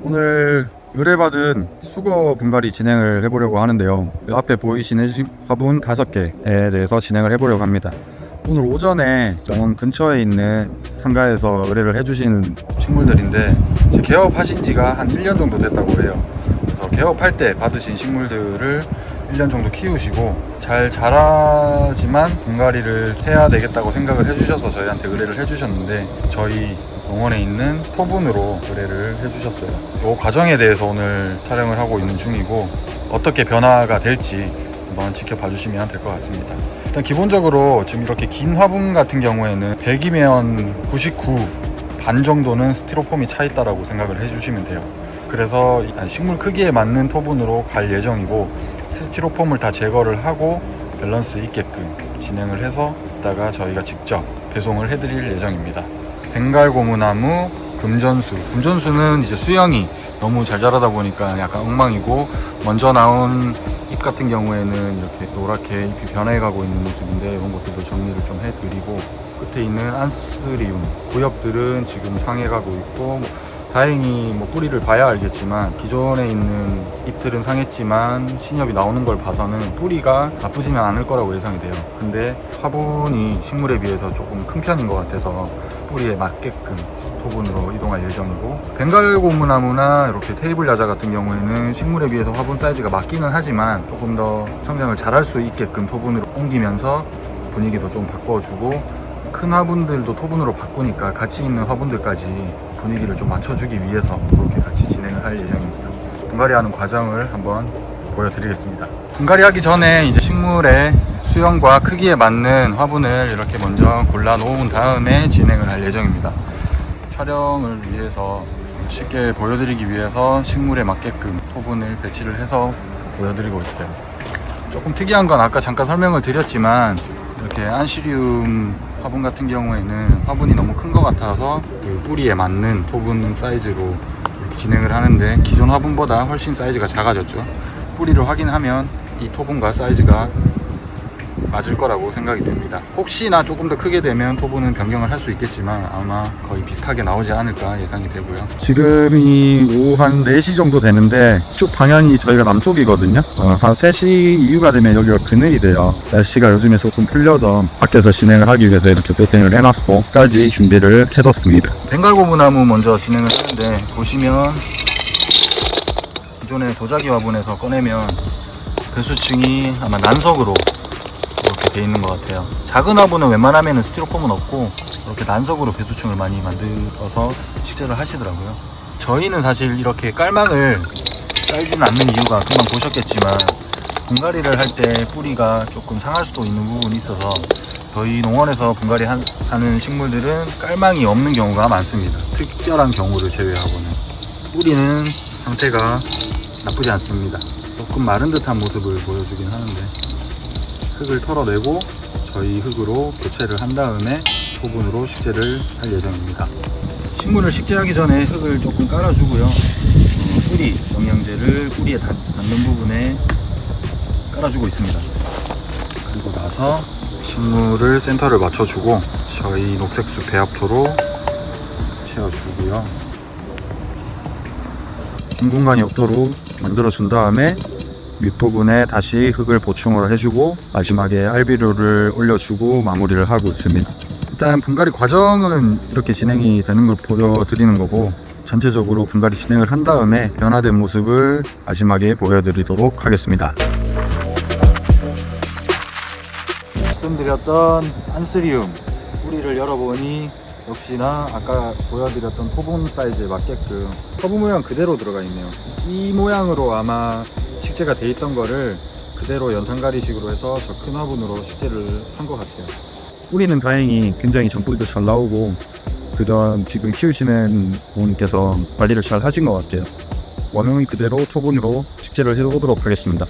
오늘 의뢰받은 수거 분갈이 진행을 해보려고 하는데요. 앞에 보이시는 화분 5개에 대해서 진행을 해보려고 합니다. 오늘 오전에 병원 근처에 있는 상가에서 의뢰를 해주신 식물들인데 개업하신 지가 한 1년 정도 됐다고 해요. 그래서 개업할 때 받으신 식물들을 1년 정도 키우시고 잘 자라지만 분갈이를 해야 되겠다고 생각을 해주셔서 저희한테 의뢰를 해주셨는데 저희 농원에 있는 토분으로 의뢰를 해주셨어요. 이 과정에 대해서 오늘 촬영을 하고 있는 중이고 어떻게 변화가 될지 한번 지켜봐 주시면 될 것 같습니다. 일단 기본적으로 지금 이렇게 긴 화분 같은 경우에는 100이면 99 반 정도는 스티로폼이 차 있다라고 생각을 해주시면 돼요. 그래서 식물 크기에 맞는 토분으로 갈 예정이고 스티로폼을 다 제거를 하고 밸런스 있게끔 진행을 해서 이따가 저희가 직접 배송을 해드릴 예정입니다. 벵갈 고무나무, 금전수는 이제 수영이 너무 잘 자라다 보니까 약간 엉망이고 먼저 나온 잎 같은 경우에는 이렇게 노랗게 잎이 변해가고 있는 모습인데 이런 것들도 정리를 좀 해드리고 끝에 있는 안스리움 구엽들은 지금 상해가고 있고 다행히 뿌리를 봐야 알겠지만 기존에 있는 잎들은 상했지만 신엽이 나오는 걸 봐서는 뿌리가 나쁘지는 않을 거라고 예상이 돼요. 근데 화분이 식물에 비해서 조금 큰 편인 것 같아서 뿌리에 맞게끔 토분으로 이동할 예정이고 벵갈 고무나무나 이렇게 테이블 야자 같은 경우에는 식물에 비해서 화분 사이즈가 맞기는 하지만 조금 더 성장을 잘할 수 있게끔 토분으로 옮기면서 분위기도 좀 바꿔주고 큰 화분들도 토분으로 바꾸니까 같이 있는 화분들까지 분위기를 좀 맞춰주기 위해서 그렇게 같이 진행을 할 예정입니다. 분갈이하는 과정을 한번 보여드리겠습니다. 분갈이 하기 전에 이제 식물의 수영과 크기에 맞는 화분을 이렇게 먼저 골라 놓은 다음에 진행을 할 예정입니다. 촬영을 위해서 쉽게 보여드리기 위해서 식물에 맞게끔 토분을 배치를 해서 보여드리고 있어요. 조금 특이한 건 아까 잠깐 설명을 드렸지만 이렇게 안시리움 화분 같은 경우에는 화분이 너무 큰 것 같아서 그 뿌리에 맞는 토분 사이즈로 이렇게 진행을 하는데 기존 화분보다 훨씬 사이즈가 작아졌죠. 뿌리를 확인하면 이 토분과 사이즈가 맞을 거라고 생각이 됩니다. 혹시나 조금 더 크게 되면 토분은 변경을 할 수 있겠지만 아마 거의 비슷하게 나오지 않을까 예상이 되고요. 지금이 오후 한 4시 정도 되는데 쭉 방향이 저희가 남쪽이거든요. 한 3시 이후가 되면 여기가 그늘이 돼요. 날씨가 요즘에 조금 풀려서 밖에서 진행을 하기 위해서 이렇게 배팅을 해놨고 까지 준비를 해뒀습니다. 벵갈 고무나무 먼저 진행을 하는데 보시면 기존의 도자기 화분에서 꺼내면 배수층이 아마 난석으로 이렇게 돼 있는 것 같아요. 작은 화분은 웬만하면 스티로폼은 없고 이렇게 난석으로 배수층을 많이 만들어서 식재를 하시더라고요. 저희는 사실 이렇게 깔망을 깔지는 않는 이유가 금방 보셨겠지만 분갈이를 할 때 뿌리가 조금 상할 수도 있는 부분이 있어서 저희 농원에서 분갈이 하는 식물들은 깔망이 없는 경우가 많습니다. 특별한 경우를 제외하고는 뿌리는 상태가 나쁘지 않습니다. 조금 마른 듯한 모습을 보여주긴 하는데 흙을 털어내고 저희 흙으로 교체를 한 다음에 토분으로 식재를 할 예정입니다. 식물을 식재하기 전에 흙을 조금 깔아주고요. 뿌리 영양제를 뿌리에 닿는 부분에 깔아주고 있습니다. 그리고 나서 식물을 센터를 맞춰주고 저희 녹색수 배합토로 채워주고요. 빈 공간이 없도록 만들어준 다음에 밑부분에 다시 흙을 보충을 해주고 마지막에 알비료를 올려주고 마무리를 하고 있습니다. 일단 분갈이 과정은 이렇게 진행이 되는 걸 보여드리는 거고 전체적으로 분갈이 진행을 한 다음에 변화된 모습을 마지막에 보여드리도록 하겠습니다. 말씀드렸던 안스리움 뿌리를 열어보니 역시나 아까 보여드렸던 토분 사이즈에 맞게끔 허브 모양 그대로 들어가 있네요. 이 모양으로 아마 식재가 돼 있던 거를 그대로 연탄가리식으로 해서 저 큰 화분으로 식재를 한 것 같아요. 뿌리는 다행히 굉장히 전뿌리도 잘 나오고 그다음 지금 키우시는 분께서 관리를 잘 하신 것 같아요. 원형이 그대로 토분으로 식재를 해보도록 하겠습니다.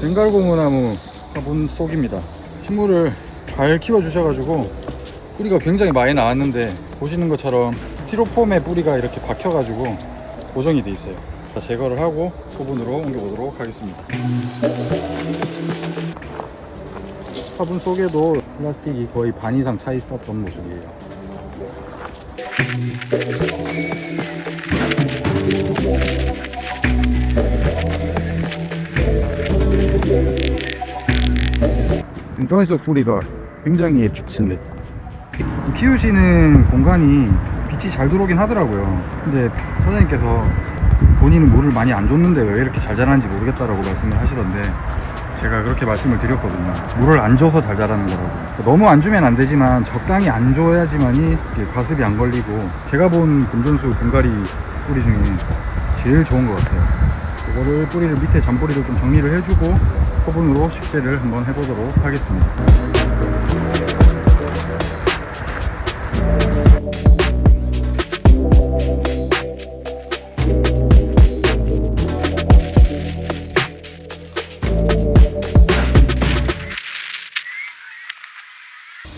벵갈 고무나무 화분 속입니다. 식물을 잘 키워주셔가지고 뿌리가 굉장히 많이 나왔는데 보시는 것처럼 스티로폼에 뿌리가 이렇게 박혀가지고 고정이 돼 있어요. 자, 제거를 하고 토분으로 옮겨보도록 하겠습니다. 화분 속에도 플라스틱이 거의 반 이상 차 있었던 모습이에요. 인터넷 뿌리가 굉장히 좋습니다. 키우시는 공간이 빛이 잘 들어오긴 하더라고요. 근데 사장님께서 본인은 물을 많이 안 줬는데 왜 이렇게 잘 자라는지 모르겠다라고 말씀을 하시던데, 제가 그렇게 말씀을 드렸거든요. 물을 안 줘서 잘 자라는 거라고. 너무 안 주면 안 되지만 적당히 안 줘야지만이 과습이 안 걸리고, 제가 본 금전수 분갈이 뿌리 중에 제일 좋은 것 같아요. 이거를 뿌리를 밑에 잔뿌리를 좀 정리를 해주고 화분으로 식재를 한번 해보도록 하겠습니다.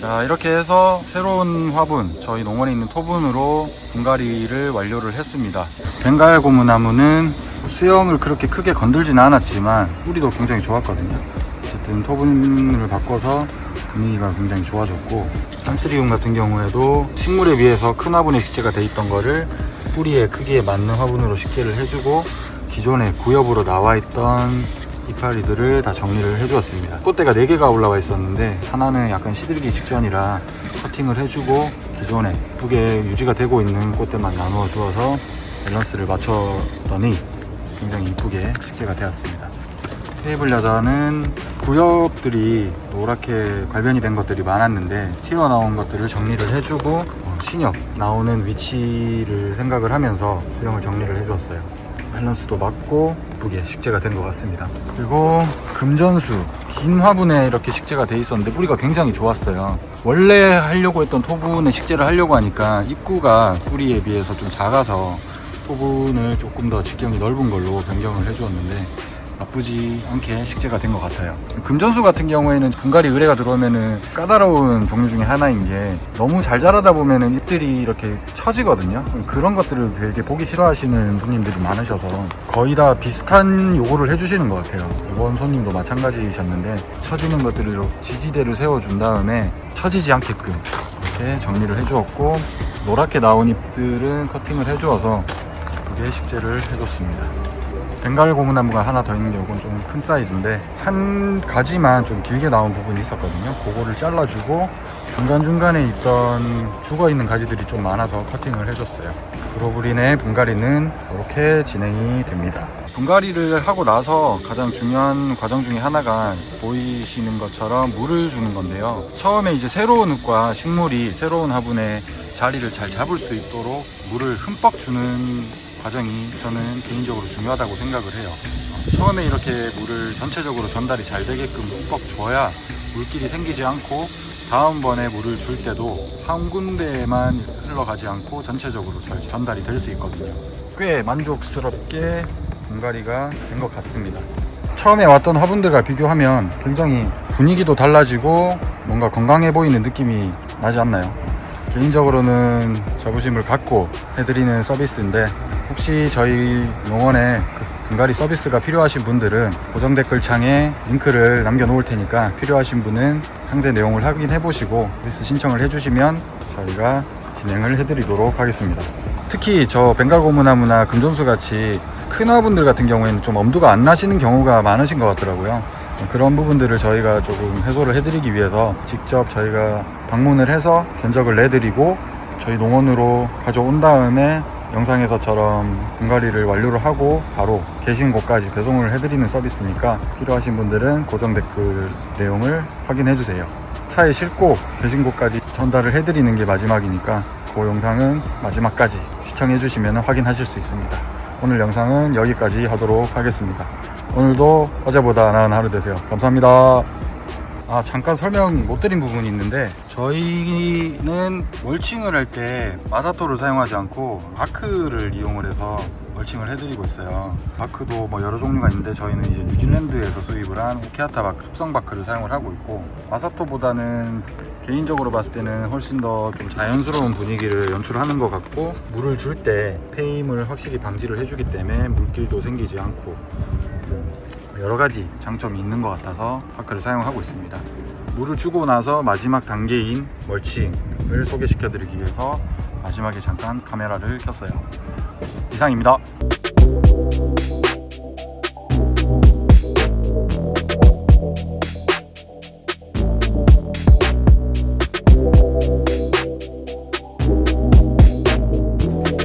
자, 이렇게 해서 새로운 화분, 저희 농원에 있는 토분으로 분갈이를 완료를 했습니다. 벵갈 고무나무는 수영을 그렇게 크게 건들지는 않았지만 뿌리도 굉장히 좋았거든요. 어쨌든 토분을 바꿔서 분위기가 굉장히 좋아졌고, 산스리움 같은 경우에도 식물에 비해서 큰 화분에 식재가 돼 있던 거를 뿌리의 크기에 맞는 화분으로 식재를 해주고, 기존에 구엽으로 나와 있던 이파리들을 다 정리를 해주었습니다. 꽃대가 4개가 올라와 있었는데 하나는 약간 시들기 직전이라 커팅을 해주고, 기존에 예쁘게 유지가 되고 있는 꽃대만 나누어 두어서 밸런스를 맞췄더니 굉장히 이쁘게 식재가 되었습니다. 테이블 야자는 구엽들이 노랗게 괄변이 된 것들이 많았는데 튀어나온 것들을 정리를 해주고, 신엽 나오는 위치를 생각을 하면서 수영을 정리를 해주었어요. 밸런스도 맞고 이쁘게 식재가 된 것 같습니다. 그리고 금전수 긴 화분에 이렇게 식재가 돼 있었는데 뿌리가 굉장히 좋았어요. 원래 하려고 했던 토분에 식재를 하려고 하니까 입구가 뿌리에 비해서 좀 작아서 토분을 조금 더 직경이 넓은 걸로 변경을 해주었는데 나쁘지 않게 식재가 된 것 같아요. 금전수 같은 경우에는 분갈이 의뢰가 들어오면은 까다로운 종류 중에 하나인 게, 너무 잘 자라다 보면은 잎들이 이렇게 처지거든요. 그런 것들을 되게 보기 싫어하시는 손님들이 많으셔서 거의 다 비슷한 요구를 해주시는 것 같아요. 이번 손님도 마찬가지셨는데, 처지는 것들을 지지대를 세워준 다음에 처지지 않게끔 이렇게 정리를 해주었고, 노랗게 나온 잎들은 커팅을 해주어서 그게 식재를 해줬습니다. 벵갈 고무나무가 하나 더 있는 게, 이건 좀 큰 사이즈인데 한 가지만 좀 길게 나온 부분이 있었거든요. 그거를 잘라주고, 중간중간에 있던 죽어있는 가지들이 좀 많아서 커팅을 해줬어요. 그로브린의 분갈이는 이렇게 진행이 됩니다. 분갈이를 하고 나서 가장 중요한 과정 중에 하나가 보이시는 것처럼 물을 주는 건데요. 처음에 이제 새로운 흙과 식물이 새로운 화분에 자리를 잘 잡을 수 있도록 물을 흠뻑 주는 과정이 저는 개인적으로 중요하다고 생각을 해요. 처음에 이렇게 물을 전체적으로 전달이 잘 되게끔 흠뻑 줘야 물길이 생기지 않고, 다음번에 물을 줄 때도 한 군데에만 흘러가지 않고 전체적으로 잘 전달이 될 수 있거든요. 꽤 만족스럽게 분갈이가 된 것 같습니다. 처음에 왔던 화분들과 비교하면 굉장히 분위기도 달라지고 뭔가 건강해 보이는 느낌이 나지 않나요? 개인적으로는 자부심을 갖고 해드리는 서비스인데, 혹시 저희 농원에 분갈이 서비스가 필요하신 분들은 고정 댓글창에 링크를 남겨 놓을 테니까, 필요하신 분은 상세 내용을 확인해 보시고 서비스 신청을 해주시면 저희가 진행을 해드리도록 하겠습니다. 특히 저 벵갈 고무나무나 금전수 같이 큰 화분들 같은 경우에는 좀 엄두가 안 나시는 경우가 많으신 것 같더라고요. 그런 부분들을 저희가 조금 해소를 해드리기 위해서 직접 저희가 방문을 해서 견적을 내드리고 저희 농원으로 가져온 다음에 영상에서처럼 분갈이를 완료를 하고 바로 계신 곳까지 배송을 해드리는 서비스니까, 필요하신 분들은 고정 댓글 내용을 확인해 주세요. 차에 싣고 계신 곳까지 전달을 해드리는 게 마지막이니까 그 영상은 마지막까지 시청해 주시면 확인하실 수 있습니다. 오늘 영상은 여기까지 하도록 하겠습니다. 오늘도 어제보다 나은 하루 되세요. 감사합니다. 잠깐 설명 못 드린 부분이 있는데, 저희는 멀칭을 할 때 마사토를 사용하지 않고 바크를 이용을 해서 멀칭을 해드리고 있어요. 바크도 뭐 여러 종류가 있는데 저희는 이제 뉴질랜드에서 수입을 한 오키아타 바크, 숙성 바크를 사용을 하고 있고, 마사토보다는 개인적으로 봤을 때는 훨씬 더 좀 자연스러운 분위기를 연출하는 것 같고, 물을 줄 때 페임을 확실히 방지를 해주기 때문에 물길도 생기지 않고 여러 가지 장점이 있는 것 같아서 바크를 사용하고 있습니다. 물을 주고 나서 마지막 단계인 멀칭을 소개시켜 드리기 위해서 마지막에 잠깐 카메라를 켰어요. 이상입니다.